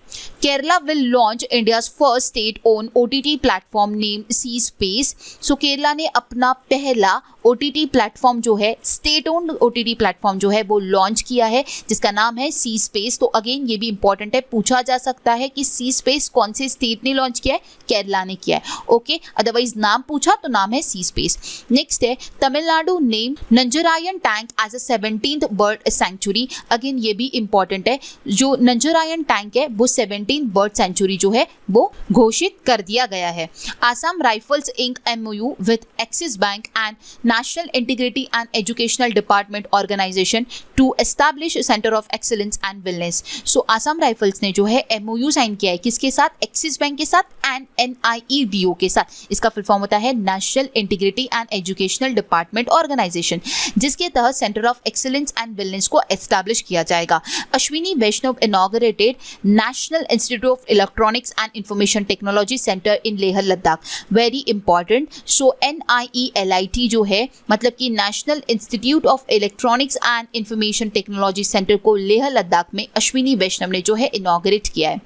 Kerala will launch India's first state-owned OTT platform named C-Space. So Kerala ने अपना पहला OTT प्लेटफॉर्म जो है, स्टेट ओन्ड OTT प्लेटफॉर्म जो है वो लॉन्च किया है, जिसका नाम है सी स्पेस। तो अगेन ये भी इंपॉर्टेंट है, पूछा जा सकता है कि सी स्पेस कौन से स्टेट ने लॉन्च किया है? केरला ने किया है। ओके, अदरवाइज नाम पूछा तो नाम है सी स्पेस। नेक्स्ट है, Tamil Nadu name Nanjarayan tank as a 17th bird sanctuary. Again ये भी इंपॉर्टेंट है, जो नंजरायन टैंक है वो 17th बर्ड सेंचुरी जो है वो घोषित कर दिया गया है। Assam rifles ink MOU with Axis bank and National Integrity and Educational Department Organization to establish Center of Excellence and Wellness. So Assam rifles ने जो है MOU साइन किया है किसके साथ? एक्सिस बैंक के साथ एंड NIEDO के साथ। इसका फुल फॉर्म होता है national integrity and educational department organisation, जिसके तहत centre of excellence and wellness को एस्टैब्लिश किया जाएगा। Ashwini Vaishnaw inaugurated national institute of electronics and information technology centre in Leh Ladakh. Very important. So NIELIT जो है मतलब कि national institute of electronics and information technology centre को लेह लद्दाख में अश्विनी वैष्णव ने जो है इनॉग्रेट किया है।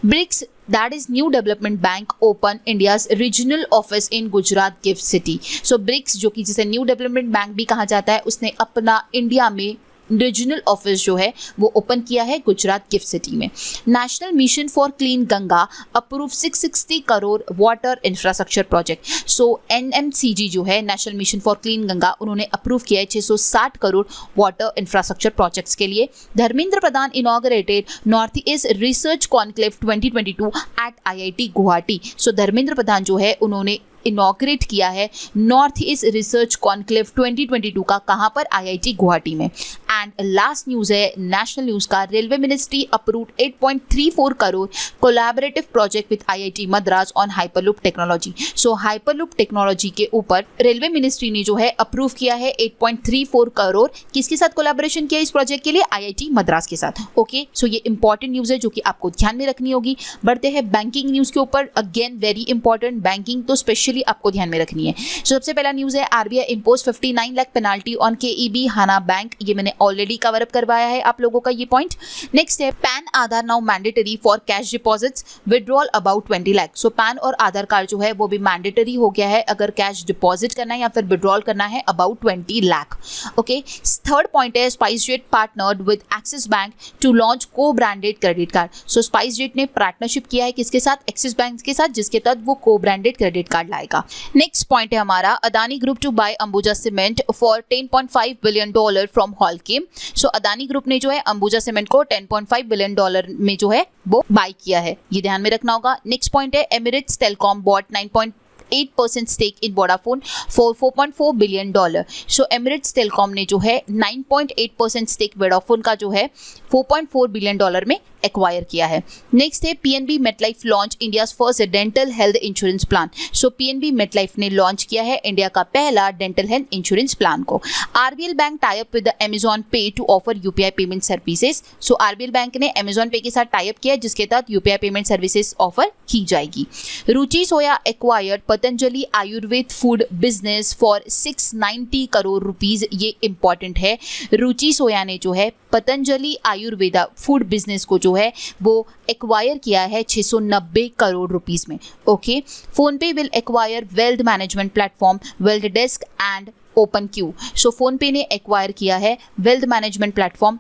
BRICS that is New Development Bank open India's regional office in Gujarat gift city. So BRICS जो कि जिसे न्यू डेवलपमेंट बैंक भी कहा जाता है, उसने अपना इंडिया में रीजनल ऑफिस जो है वो ओपन किया है गुजरात गिफ्ट सिटी में। National mission for clean Ganga approve 660 crore water infrastructure project. So NMCG जो है national mission for clean Ganga, उन्होंने अप्रूव किया है 660 करोड़ वाटर इंफ्रास्ट्रक्चर प्रोजेक्ट्स के लिए। Dharmendra Pradhan inaugurated North East research conclave 2022 at IIT Guwahati. So Dharmendra Pradhan जो है उन्होंने इनॉग्रेट किया है नॉर्थ ईस्ट रिसर्च कॉन्क्लेव 2022 का, कहाँ पर? IIT गुवाहाटी में। एंड लास्ट न्यूज़ है नेशनल न्यूज़ का, railway ministry approved 8.34 crore collaborative project with IIT Madras on hyperloop technology. So hyperloop technology के ऊपर रेलवे मिनिस्ट्री ने जो है अप्रूव किया है 8.34 करोड़। किसके साथ कोलैबोरेशन किया इस प्रोजेक्ट के लिए? IIT मद्रास के साथ। ओके, सो ये इंपॉर्टेंट न्यूज़ है जो कि आपको ध्यान में रखनी होगी। बढ़ते हैं बैंकिंग न्यूज़ के ऊपर। अगेन वेरी इंपॉर्टेंट, बैंकिंग तो स्पेशली आपको ध्यान में रखनी है। सबसे पहला न्यूज़ है, RBI impose 59 lakh penalty on KEB Hana bank. ये मैंने ऑलरेडी कवर अप करवाया है आप लोगों का ये पॉइंट। नेक्स्ट है, pan Aadhaar now mandatory for cash deposits withdrawal about 20 lakh. So pan और आधार कार्ड जो है वो भी मैंडेटरी हो गया है अगर कैश डिपॉजिट करना है या फिर विड्रॉल करना है about 20 lakh. Okay, third point है, SpiceJet partnered with Axis Bank to launch co branded credit card. So SpiceJet ने पार्टनरशिप किया है किसके साथ? एक्सिस बैंक के साथ, जिसके तहत वो को ब्रांडेड क्रेडिट कार्ड लाएगा। आएगा। नेक्स्ट पॉइंट है हमारा Adani group to buy Ambuja cement for $10.5 billion from Holcim. So Adani group ने जो है अंबुजा सीमेंट को $10.5 बिलियन में जो है वो बाय किया है, ये ध्यान में रखना होगा। नेक्स्ट पॉइंट है Emirates telecom bought 9.8% stake in Vodafone for $4.4 billion. So Emirates telecom ने जो है 9.8% स्टेक वोडाफोन का जो है $4.4 बिलियन में एक्वायर किया है। नेक्स्ट है PNB MetLife launch India first dental health insurance plan. So PNB MetLife ने लॉन्च किया है इंडिया का पहला डेंटल हेल्थ इंश्योरेंस प्लान को। RBL bank tie up with Amazon Pay to offer UPI payment services. So RBL bank ने Amazon Pay के साथ tie up किया है जिसके तहत यूपीआई पेमेंट सर्विसेज ऑफर की जाएगी। Ruchi Soya acquired Patanjali Ayurved food business for 690 crore rupees. ये इंपॉर्टेंट है, रुचि सोया ने जो है पतंजलि आयुर्वेदा फूड बिजनेस को जो है वो एक्वायर किया है 690 करोड़ रुपीस में। Okay, phone pe will acquire wealth management platform wealth desk and open Q. So phone pe ने एक्वायर किया है wealth management platform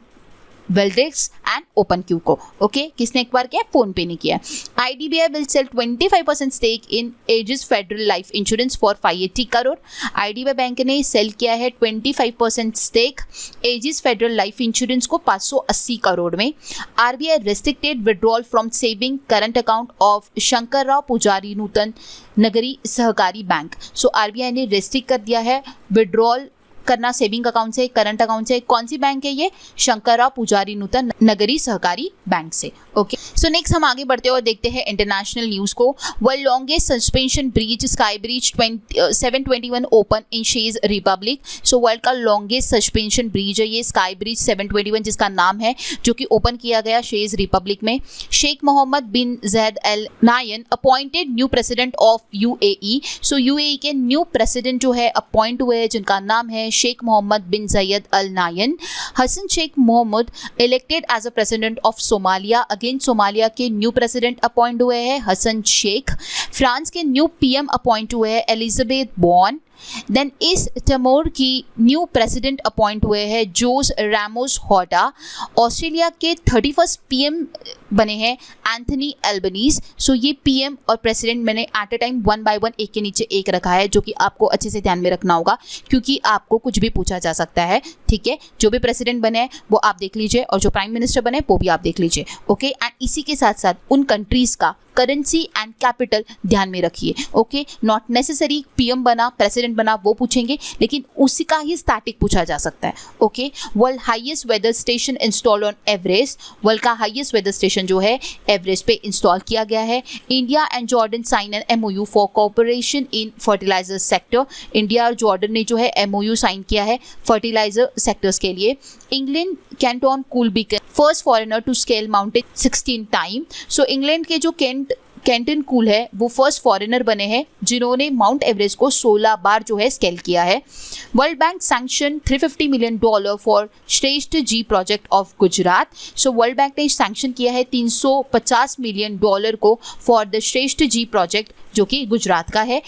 WealthDesk and open Q को। ओके, किसने एक्वायर किया? फोन पे ने किया। IDBI will sell 25% stake in Ageas Federal life insurance for 580 crore. IDBI bank ने sell किया है 25% stake Ageas Federal life insurance को 580 करोड़ में। RBI restricted withdrawal from saving current account of Shankarrao पुजारी नूतन नगरी सहकारी बैंक। सो आरबीआई ने रेस्ट्रिक्ट कर दिया है विड्रॉल करना सेविंग अकाउंट से, करंट अकाउंट से। कौन सी बैंक है ये? शंकरराव पुजारी नूतन नगरी सहकारी बैंक से। ओके, सो नेक्स्ट हम आगे बढ़ते हुए देखते हैं इंटरनेशनल न्यूज को। World longest suspension bridge Sky Bridge 721 open in Czech Republic. So world का लॉन्गेस्ट सस्पेंशन ब्रिज है ये स्काई ब्रिज 721 जिसका नाम है, जो कि ओपन किया गया शेज रिपब्लिक में। Sheikh Mohamed bin Zayed Al Nahyan appointed new president of UAE. So UAE के न्यू प्रेसिडेंट जो है अपॉइंट हुए हैं जिनका नाम है Sheikh Mohamed bin Zayed Al Nahyan. Hassan Sheikh Mohamud elected as a president of Somalia. Again Somalia के new president appoint हुए हैं हसन शेख। फ्रांस के न्यू पीएम अपॉइंट हुए हैं Elisabeth Borne. Then East Timor की new president appoint हुए हैं जोस Ramos Horta. Australia के 31st पीएम बने हैं एंथनी एल्बनीज। सो ये पीएम और प्रेसिडेंट मैंने एट अ टाइम 1 by 1 एक के नीचे एक रखा है, जो कि आपको अच्छे से ध्यान में रखना होगा क्योंकि आपको कुछ भी पूछा जा सकता है। ठीक है, जो भी प्रेसिडेंट बने वो आप देख लीजिए और जो प्राइम मिनिस्टर बने वो भी आप देख लीजिए। ओके, एंड इसी के साथ साथ उन कंट्रीज का करेंसी एंड कैपिटल ध्यान में रखिए। ओके, नॉट नेसेसरी पीएम बना प्रेसिडेंट बना वो पूछेंगे, लेकिन उसी का ही स्टैटिक पूछा जा सकता है। Okay, world highest weather station install on Everest. World का हाईएस्ट वेदर स्टेशन जो है एवरेस्ट पे इंस्टॉल किया गया है। India and Jordan sign an MoU for cooperation in fertiliser sector. India और जॉर्डन ने जो है एमओयू साइन किया है फर्टिलाइजर सेक्टर्स के लिए। England Kenton Cool became first foreigner to scale mountain 16 time. So England के जो कैंटन कूल है वो फर्स्ट फॉरेनर बने हैं जिन्होंने माउंट एवरेस्ट को 16 बार जो है स्केल किया है। World Bank sanction $350 million for Shreshtha G project of Gujarat. So World Bank ने सैंक्शन किया है $350 मिलियन को फॉर द श्रेष्ठ जी प्रोजेक्ट जो कि गुजरात का है।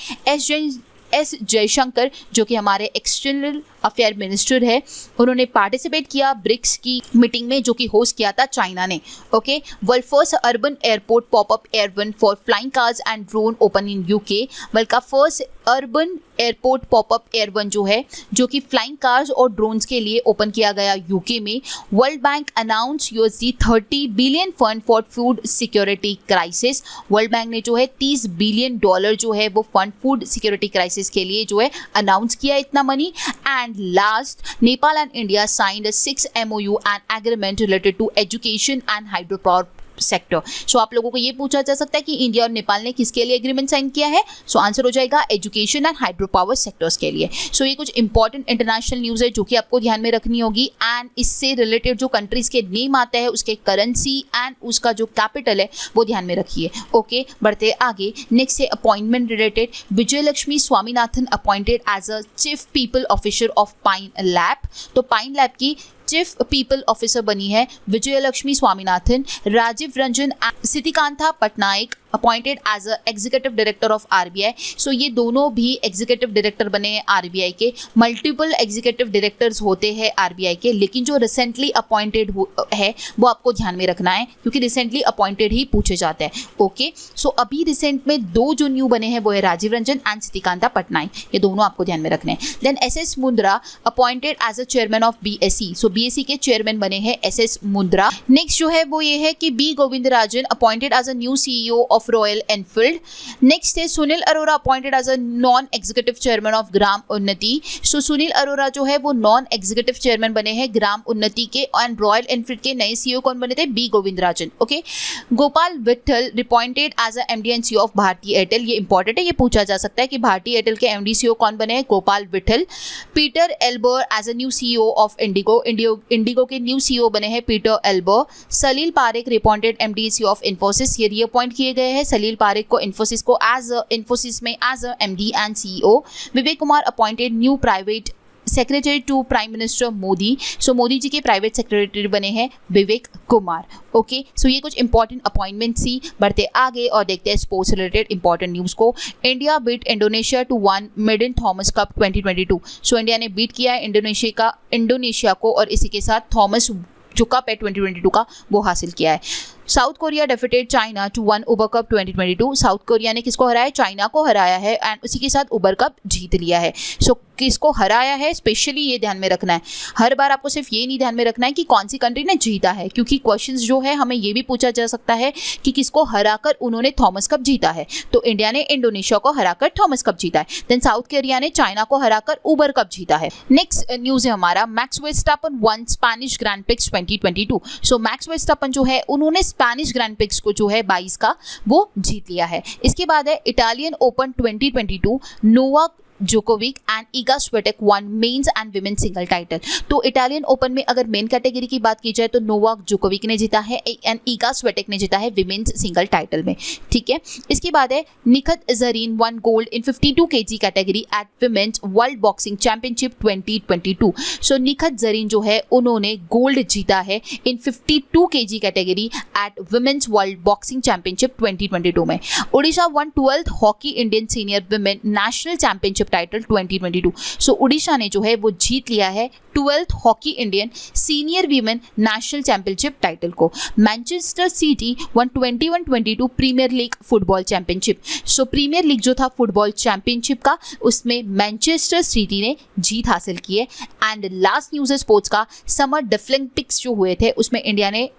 एस जयशंकर जो कि हमारे एक्सटर्नल अफेयर मिनिस्टर है, उन्होंने पार्टिसिपेट किया ब्रिक्स की मीटिंग में जो कि होस्ट किया था चाइना ने। Okay, world first urban airport pop up Air One for flying cars and drone open in UK. World का first urban airport pop up Air One जो है जो कि फ्लाइंग कार्स और ड्रोन्स के लिए ओपन किया गया यूके में। World bank announce $30 billion fund for food security crisis. World Bank ने जो है $30 बिलियन जो है वो फंड फूड सिक्योरिटी क्राइसिस के लिए जो है अनाउंस किया इतना money. And last, Nepal and India signed a 6 MOU and agreement related to education and hydropower sector. So आप लोगों को ये पूछा जा सकता है कि इंडिया और नेपाल ने किसके लिए एग्रीमेंट साइन किया है। सो आंसर हो जाएगा education and hydro power sectors के लिए। सो ये कुछ इंपॉर्टेंट इंटरनेशनल न्यूज़ है जो कि आपको ध्यान में रखनी होगी एंड इससे रिलेटेड जो कंट्रीज के नेम आते हैं उसके करेंसी एंड उसका जो कैपिटल है वो ध्यान में रखिए। ओके, बढ़ते आगे। नेक्स्ट है appointment related. Vijay Lakshmi Swaminathan appointed as a chief people officer of Pine Lab. तो पाइन लैब की चीफ पीपल ऑफिसर बनी है Vijay Lakshmi Swaminathan. Rajiv Ranjan Sitikantha Pattanaik appointed as a executive director of RBI. So ये दोनों भी एग्जीक्यूटिव डायरेक्टर बने हैं आरबीआई के। मल्टीपल एग्जीक्यूटिव डायरेक्टर्स होते हैं आरबीआई के, लेकिन जो रिसेंटली अपॉइंटेड है वो आपको ध्यान में रखना है, क्योंकि रिसेंटली अपॉइंटेड ही पूछे जाते हैं। ओके, सो अभी रिसेंट में दो जो न्यू बने हैं वो है राजीव रंजन एंड सिद्धिकांता पटनायक, ये दोनों आपको ध्यान में रखने हैं। Then SS Mundra appointed as a chairman of BSE. So BSE के चेयरमैन बने हैं एसएस मुंद्रा। नेक्स्ट जो है वो ये है कि B Govindarajan appointed as a new CEO of Royal Enfield. Next है Sunil Arora appointed as a non executive chairman of Gram Unnati. So Sunil Arora जो है वो नॉन एग्जीक्यूटिव चेयरमैन बने हैं ग्राम उन्नति के, एंड रॉयल एनफील्ड के नए सीईओ कौन बने थे? B Govindarajan. Okay, Gopal Vittal appointed as a MD and CEO of Bharti Airtel. ये इंपॉर्टेंट है, ये पूछा जा सकता है कि भारती एयरटेल के एमडी सीईओ कौन बने हैं? Gopal Vittal. Pieter Elbers as a new CEO of IndiGo. IndiGo के न्यू सीईओ बने हैं Pieter Elbers. Salil Parekh appointed MD CEO of Infosys. ये रीअपॉइंट किए गए हैं सलील पारेख को इन्फोसिस को इन्फोसिस में as a MD and CEO. Vivek Kumar appointed new private secretary to prime minister Modi. So Modi ji के प्राइवेट सेक्रेटरी बने हैं विवेक कुमार। ओके, सो ये कुछ इंपॉर्टेंट अपॉइंटमेंट सी। बढ़ते आगे और देखते हैं स्पोर्ट्स रिलेटेड इंपॉर्टेंट न्यूज़ को। India beat Indonesia two one maiden Thomas cup 2022। So India ने बीट किया है इंडोनेशिया को, और इसी के साथ थॉमस जो कप है 2022 का वो हासिल किया है। South Korea defeated China two one Uber Cup 2022। South Korea ने किसको हराया है? चाइना को हराया है, एंड उसी के साथ उबर कप जीत लिया है। सो किसको हराया है स्पेशली ये ध्यान में रखना है। हर बार आपको सिर्फ ये नहीं ध्यान में रखना है कि कौन सी कंट्री ने जीता है, क्योंकि क्वेश्चंस जो है हमें ये भी पूछा जा सकता है कि किसको हराकर उन्होंने थॉमस कप जीता है। तो इंडिया ने इंडोनेशिया को हराकर थॉमस कप जीता है। देन साउथ कोरिया ने चाइना को हराकर उबर कप जीता है। नेक्स्ट न्यूज है हमारा, max Verstappen one Spanish grand prix 2022। सो मैक्स वर्स्टैपन जो है उन्होंने स्पेनिश ग्रैंड प्रिक्स को जो है 22 का वो जीत लिया है। इसके बाद है Italian open 2022, Novak Djokovic and Iga Swiatek won men's and women's single title. तो इटालियन ओपन में अगर मेन कैटेगरी की बात की जाए तो नोवाक जोकोविक ने जीता है एंड ईगा स्विएटेक ने जीता है विमेन्स सिंगल टाइटल में। ठीक है, इसके बाद है Nikhat Zareen won gold in 52 kg category at women's world boxing championship 2022। So Nikhat Zareen जो है उन्होंने गोल्ड जीता है in 52 kg category at women's world boxing championship 2022 में। Odisha won 12th hockey Indian senior women national championship title 2022। So Orissa ने जो है वो जीत लिया है 12th hockey Indian senior women national championship title को। Manchester City one 21-22 premiere league football championship. सो premiere league जो था फुटबॉल चैंपियनशिप का, उसमें मैनचेस्टर सिटी ने जीत हासिल की है। एंड लास्ट न्यूज़ है स्पोर्ट्स का, समर डेफलिंपिक्स जो हुए थे उसमें इंडिया ने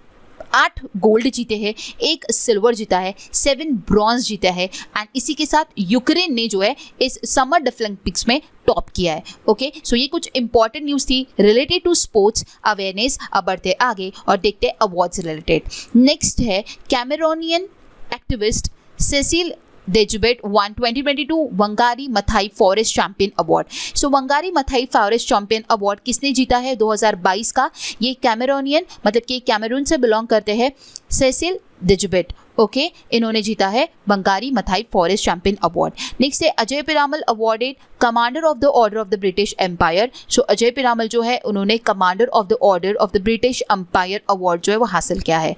8 गोल्ड जीते हैं, 1 सिल्वर जीता है, 7 ब्रॉन्ज जीता है, एंड इसी के साथ यूक्रेन ने जो है इस समर डेफलिंपिक्स में टॉप किया है। ओके, सो ये कुछ इंपॉर्टेंट न्यूज़ थी रिलेटेड टू स्पोर्ट्स अवेयरनेस। अब बढ़ते आगे और देखते हैं अवार्ड्स रिलेटेड। नेक्स्ट है Cameroonian activist Cecile Ndjebet won 2022 Wangari Maathai forest champion award. So Wangari Maathai forest champion award किसने जीता है 2022 का? ये कैमेरोनियन मतलब कि कैमरून से बिलोंग करते हैं सेसिल डेजुबेट। ओके, इन्होंने जीता है Wangari Maathai forest champion award. Next है Ajay Piramal awarded commander of the Order of the British Empire. So Ajay Piramal जो है उन्होंने commander of the Order of the British Empire award जो है वो हासिल किया है।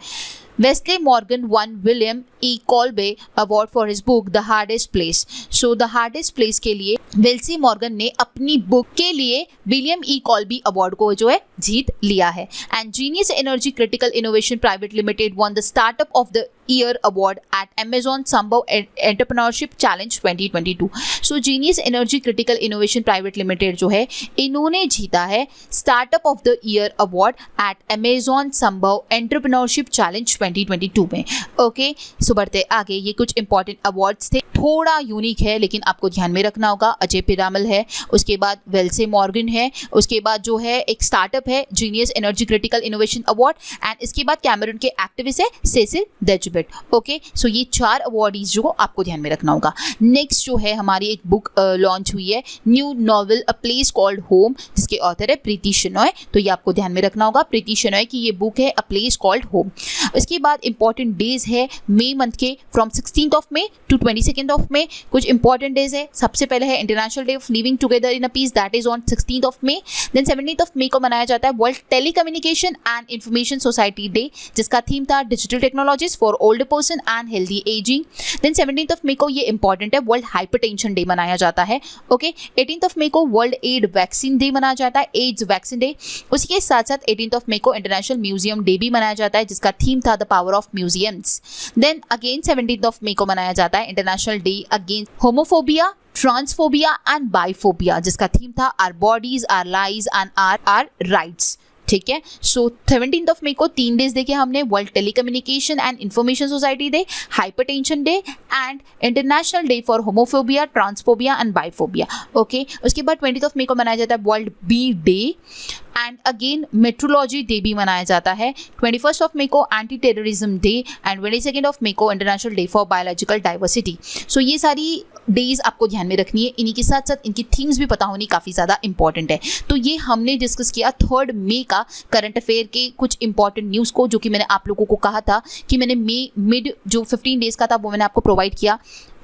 Wesley Morgan won William E Colby award for his book The Hardest Place. So The Hardest Place के लिए वेल्सी मॉर्गन ने अपनी बुक के लिए विलियम ई कॉल्बी अवार्ड को जो है जीत लिया है। And genius energy critical innovation private limited won the startup of the year award at Amazon Smbhav entrepreneurship challenge 2022। So genius energy critical innovation private limited जो है इन्होंने जीता है startup of the year award at Amazon Smbhav entrepreneurship challenge 2022 में। Okay, सो बढ़ते आगे, ये कुछ इंपॉर्टेंट अवार्ड्स थे, थोड़ा यूनिक है लेकिन आपको ध्यान में रखना होगा। अजय पिरामल है, उसके बाद वेल्से मॉर्गन है, उसके बाद जो है एक स्टार्टअप है genius energy critical innovation award, and इसके बाद कैमरून के एक्टिविस्ट है सेसिल डेजुबेट। ओके, सो ये 4 अवार्डीज जो आपको ध्यान में रखना होगा। नेक्स्ट जो है हमारी एक बुक लॉन्च हुई है, new novel a place called home, जिसके ऑथर है प्रीति शेनॉय। तो ये आपको ध्यान में रखना होगा, प्रीति शेनॉय की ये बुक है अ प्लेस कॉल्ड होम। इसके बाद इंपॉर्टेंट डेज है मई मंथ के, from 16th of May to 22nd of May. कुछ इंपॉर्टेंट डेज है, सबसे पहले है international day of living together in a peace, that is on 16th of May. Then 17th of मई को मनाया जाता है world telecommunication and information society day, जिसका थीम था digital technologies for old person and healthy ageing. Then 17th of मई को ये important है, world hypertension day मनाया जाता है। ओके 18th ऑफ मई को वर्ल्ड एड वैक्सीन डे मनाया जाता है, एड्स वैक्सीन डे। उसी के साथ साथ 18th ऑफ मई को इंटरनेशनल म्यूजियम डे भी मनाया जाता है, जिसका थीम था the power of museums. Then again 17th of मई को मनाया जाता है international day against homophobia, transphobia and biphobia, जिसका थीम था our bodies our lives and our rights. ठीक है, सो 17th ऑफ मई को 3 डेज देखे हमने, world telecommunication and information society day, hypertension day and international day for homophobia, transphobia and biphobia. Okay, उसके बाद 20th of मई को मनाया जाता है world bee day and again metrology day भी मनाया जाता है। 21st ऑफ मई को anti terrorism day and 22nd of मई को international day for biological diversity. So ये सारी डेज आपको ध्यान में रखनी है, इन्हीं के साथ साथ इनकी थीम्स भी पता होनी काफ़ी ज़्यादा इंपॉर्टेंट है। तो ये हमने डिस्कस किया 3rd मई का करंट अफेयर के कुछ इंपॉर्टेंट न्यूज़ को, जो कि मैंने आप लोगों को कहा था कि मैंने मई मिड जो 15 डेज़ का था वो मैंने आपको प्रोवाइड किया,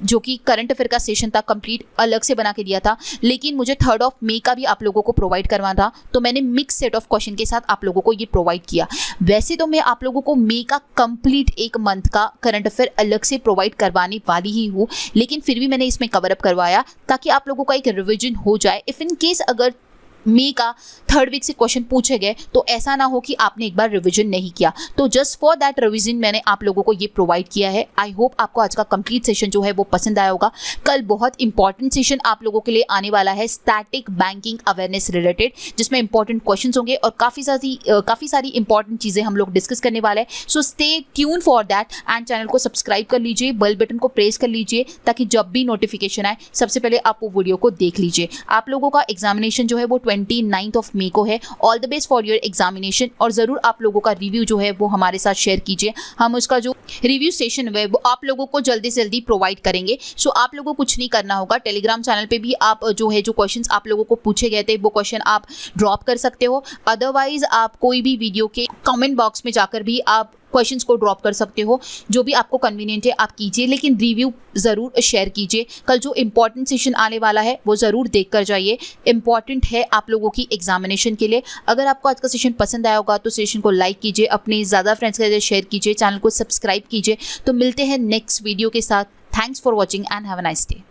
जो कि करंट अफेयर का सेशन था कंप्लीट अलग से बना के दिया था, लेकिन मुझे 3rd ऑफ मई का भी आप लोगों को प्रोवाइड करवाना था, तो मैंने मिक्स सेट ऑफ क्वेश्चन के साथ आप लोगों को ये प्रोवाइड किया। वैसे तो मैं आप लोगों को मई का कंप्लीट एक मंथ का करंट अफेयर अलग से प्रोवाइड करवाने वाली ही हूँ, लेकिन फिर भी मैंने इसमें कवर अप करवाया ताकि आप लोगों का एक रिविजन हो जाए। इफ़ इन केस अगर मई का 3rd वीक से क्वेश्चन पूछे गए तो ऐसा ना हो कि आपने एक बार रिवीजन नहीं किया, तो जस्ट फॉर दैट रिवीजन मैंने आप लोगों को ये प्रोवाइड किया है। आई होप आपको आज का कंप्लीट सेशन जो है वो पसंद आया होगा। कल बहुत इंपॉर्टेंट सेशन आप लोगों के लिए आने वाला है स्टैटिक बैंकिंग अवेयरनेस रिलेटेड, जिसमें इंपॉर्टेंट क्वेश्चंस होंगे और काफ़ी सारी इंपॉर्टेंट चीज़ें हम लोग डिस्कस करने वाले हैं। So stay tune for that and channel को सब्सक्राइब कर लीजिए, बेल बटन को प्रेस कर लीजिए ताकि जब भी नोटिफिकेशन आए सबसे पहले आप वो वीडियो को देख लीजिए। आप लोगों का एग्जामिनेशन जो है वो 29th ऑफ मई को है। All the best for your examination, और ज़रूर आप लोगों का रिव्यू जो है वो हमारे साथ शेयर कीजिए। हम उसका जो रिव्यू सेशन है वो आप लोगों को जल्दी से जल्दी प्रोवाइड करेंगे। सो आप लोगों को कुछ नहीं करना होगा, टेलीग्राम चैनल पे भी आप जो है जो क्वेश्चंस आप लोगों को पूछे गए थे वो क्वेश्चन आप ड्रॉप कर सकते हो। अदरवाइज आप कोई भी वीडियो के कमेंट बॉक्स में जाकर भी आप क्वेश्चंस को ड्रॉप कर सकते हो, जो भी आपको कन्वीनियंट है आप कीजिए, लेकिन रिव्यू ज़रूर शेयर कीजिए। कल जो इंपॉर्टेंट सेशन आने वाला है वो ज़रूर देख कर जाइए, इंपॉर्टेंट है आप लोगों की एग्जामिनेशन के लिए। अगर आपको आज का सेशन पसंद आया होगा तो सेशन को लाइक कीजिए, अपने ज़्यादा फ्रेंड्स के साथ शेयर कीजिए, चैनल को सब्सक्राइब कीजिए। तो मिलते हैं नेक्स्ट वीडियो के साथ। Thanks for watching and have a nice day.